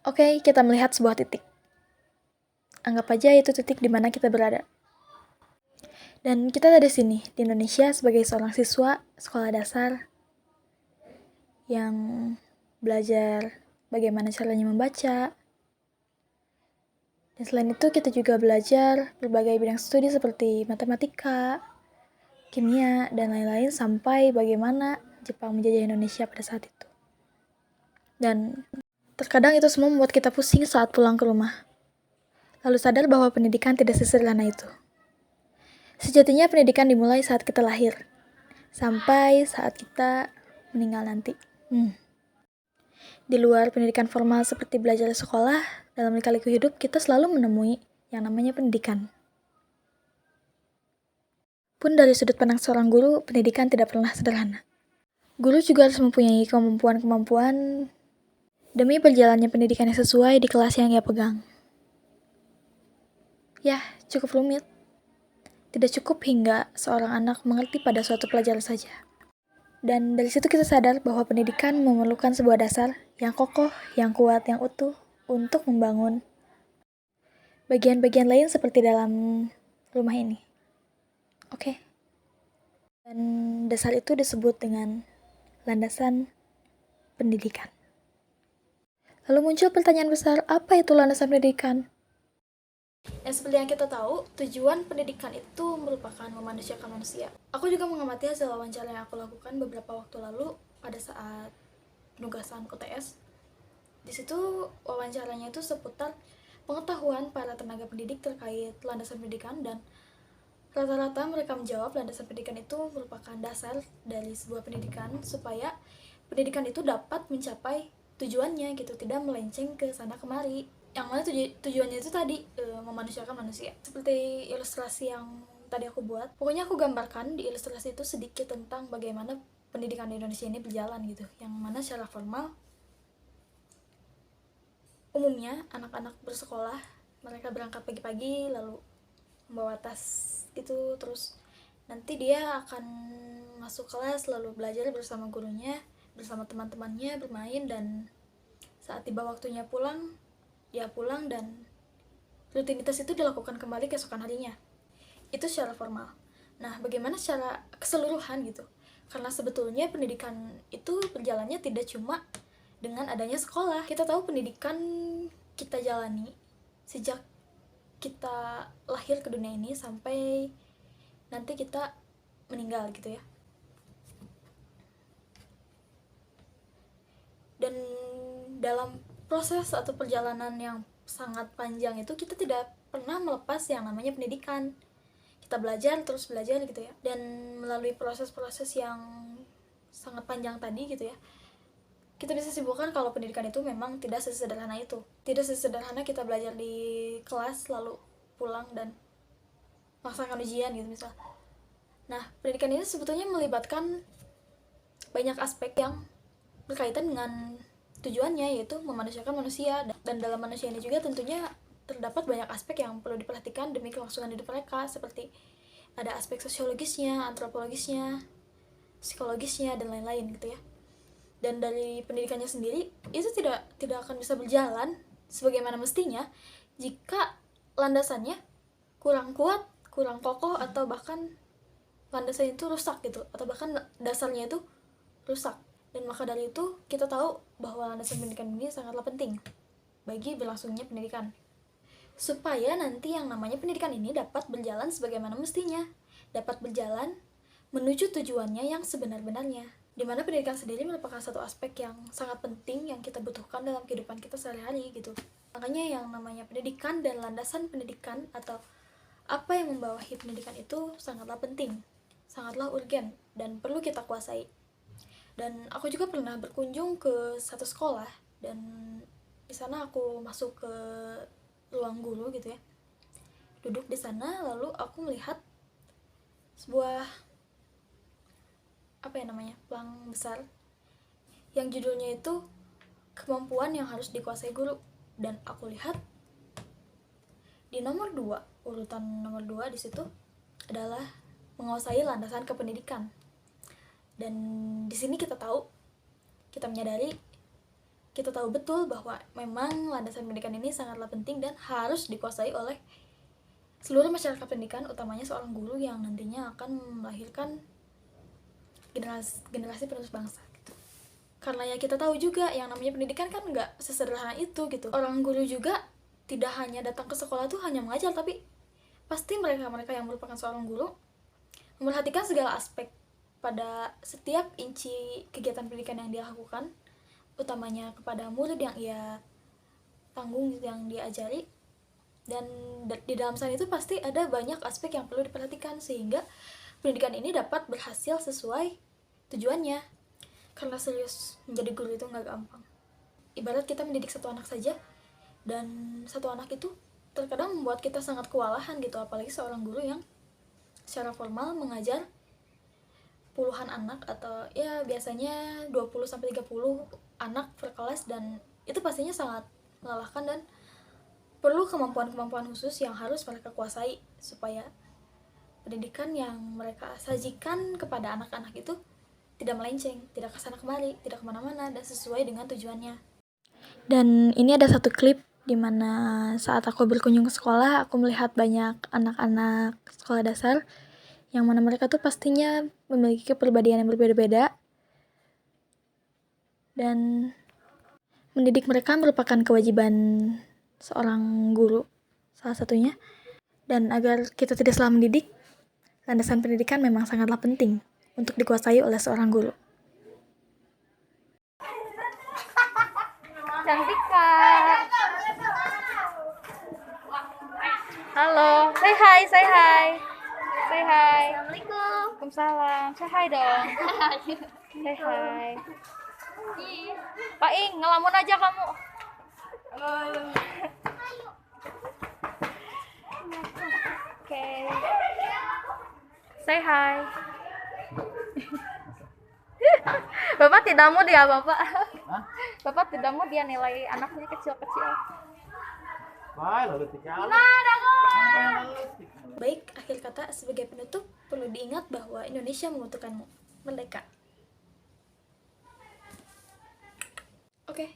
Oke, kita melihat sebuah titik. Anggap aja itu titik di mana kita berada. Dan kita ada di sini, di Indonesia, sebagai seorang siswa sekolah dasar yang belajar bagaimana caranya membaca. Dan selain itu kita juga belajar berbagai bidang studi seperti matematika, kimia, dan lain-lain sampai bagaimana Jepang menjajah Indonesia pada saat itu. Dan terkadang itu semua membuat kita pusing saat pulang ke rumah. Lalu sadar bahwa pendidikan tidak sesederhana itu. Sejatinya pendidikan dimulai saat kita lahir, sampai saat kita meninggal nanti. Di luar pendidikan formal seperti belajar di sekolah, dalam lika-liku hidup kita selalu menemui yang namanya pendidikan. Pun dari sudut pandang seorang guru, pendidikan tidak pernah sederhana. Guru juga harus mempunyai kemampuan-kemampuan demi berjalannya pendidikan yang sesuai di kelas yang ia pegang. Ya, cukup rumit. Tidak cukup hingga seorang anak mengerti pada suatu pelajaran saja. Dan dari situ kita sadar bahwa pendidikan memerlukan sebuah dasar yang kokoh, yang kuat, yang utuh untuk membangun bagian-bagian lain seperti dalam rumah ini. Oke. Dan dasar itu disebut dengan landasan pendidikan. Lalu muncul pertanyaan besar, apa itu landasan pendidikan? Dan seperti yang kita tahu, tujuan pendidikan itu merupakan memanusiakan manusia. Aku juga mengamati hasil wawancara yang aku lakukan beberapa waktu lalu pada saat penugasan UTS. Di situ wawancaranya itu seputar pengetahuan para tenaga pendidik terkait landasan pendidikan, dan rata-rata mereka menjawab landasan pendidikan itu merupakan dasar dari sebuah pendidikan supaya pendidikan itu dapat mencapai tujuannya gitu, tidak melenceng ke sana kemari. Yang mana tujuannya itu tadi memanusiakan manusia. Seperti ilustrasi yang tadi aku buat. Pokoknya aku gambarkan di ilustrasi itu sedikit tentang bagaimana pendidikan di Indonesia ini berjalan gitu. Yang mana secara formal, umumnya anak-anak bersekolah, mereka berangkat pagi-pagi lalu membawa tas gitu, terus nanti dia akan masuk kelas lalu belajar bersama gurunya, bersama teman-temannya, bermain, dan saat tiba waktunya pulang, dia pulang dan rutinitas itu dilakukan kembali keesokan harinya. Itu secara formal. Nah, bagaimana secara keseluruhan gitu? Karena sebetulnya pendidikan itu berjalannya tidak cuma dengan adanya sekolah. Kita tahu pendidikan kita jalani sejak kita lahir ke dunia ini sampai nanti kita meninggal gitu ya. Dan dalam proses atau perjalanan yang sangat panjang itu kita tidak pernah melepas yang namanya pendidikan. Kita belajar terus belajar gitu ya. Dan melalui proses-proses yang sangat panjang tadi gitu ya, kita bisa simpulkan kalau pendidikan itu memang tidak sesederhana itu. Tidak sesederhana kita belajar di kelas lalu pulang dan melaksanakan ujian gitu misal. Nah, pendidikan ini sebetulnya melibatkan banyak aspek yang berkaitan dengan tujuannya, yaitu memanusiakan manusia. Dan dalam manusia ini juga tentunya terdapat banyak aspek yang perlu diperhatikan demi kelangsungan hidup mereka, seperti ada aspek sosiologisnya, antropologisnya, psikologisnya, dan lain-lain gitu ya. Dan dari pendidikannya sendiri itu tidak akan bisa berjalan sebagaimana mestinya jika landasannya kurang kuat, kurang kokoh, atau bahkan landasannya itu rusak gitu, atau bahkan dasarnya itu rusak. Dan maka dari itu kita tahu bahwa landasan pendidikan ini sangatlah penting bagi berlangsungnya pendidikan, supaya nanti yang namanya pendidikan ini dapat berjalan sebagaimana mestinya, dapat berjalan menuju tujuannya yang sebenar-benarnya, di mana pendidikan sendiri merupakan satu aspek yang sangat penting yang kita butuhkan dalam kehidupan kita sehari-hari gitu. Makanya yang namanya pendidikan dan landasan pendidikan atau apa yang membawahi pendidikan itu sangatlah penting, sangatlah urgen, dan perlu kita kuasai. Dan aku juga pernah berkunjung ke satu sekolah, dan di sana aku masuk ke ruang guru gitu ya, duduk di sana, lalu aku melihat sebuah pelang besar yang judulnya itu kemampuan yang harus dikuasai guru. Dan aku lihat di nomor 2, urutan nomor 2 di situ adalah menguasai landasan kependidikan. Dan di sini kita tahu, kita menyadari, kita tahu betul bahwa memang landasan pendidikan ini sangatlah penting dan harus dikuasai oleh seluruh masyarakat pendidikan, utamanya seorang guru yang nantinya akan melahirkan generasi penerus bangsa gitu. Karena ya kita tahu juga yang namanya pendidikan kan nggak sesederhana itu gitu. Orang guru juga tidak hanya datang ke sekolah tuh hanya mengajar, tapi pasti mereka yang merupakan seorang guru memperhatikan segala aspek pada setiap inci kegiatan pendidikan yang dia lakukan, utamanya kepada murid yang ia tanggung, yang dia ajari. Dan di dalam sana itu pasti ada banyak aspek yang perlu diperhatikan sehingga pendidikan ini dapat berhasil sesuai tujuannya. Karena serius, menjadi guru itu nggak gampang. Ibarat kita mendidik satu anak saja, dan satu anak itu terkadang membuat kita sangat kewalahan gitu, apalagi seorang guru yang secara formal mengajar puluhan anak, atau ya biasanya 20-30 anak per kelas, dan itu pastinya sangat melelahkan dan perlu kemampuan-kemampuan khusus yang harus mereka kuasai supaya pendidikan yang mereka sajikan kepada anak-anak itu tidak melenceng, tidak kesana kemari, tidak kemana-mana, dan sesuai dengan tujuannya. Dan ini ada satu klip di mana saat aku berkunjung ke sekolah, aku melihat banyak anak-anak sekolah dasar yang mana mereka tuh pastinya memiliki kepribadian yang berbeda-beda, dan mendidik mereka merupakan kewajiban seorang guru salah satunya. Dan agar kita tidak salah mendidik, landasan pendidikan memang sangatlah penting untuk dikuasai oleh seorang guru. Cantik Kak. Halo, say hi. Say hi. Assalamualaikum. Waalaikumsalam. Say hi dong. Say hi. Pak Ing, ngelamun aja kamu. Oke. Say hi. Bapak tidak mau dia, Bapak. Bapak tidak mau dia nilai anaknya kecil-kecil. Baik, akhir kata sebagai penutup, perlu diingat bahwa Indonesia membutuhkanmu. Merdeka. Oke.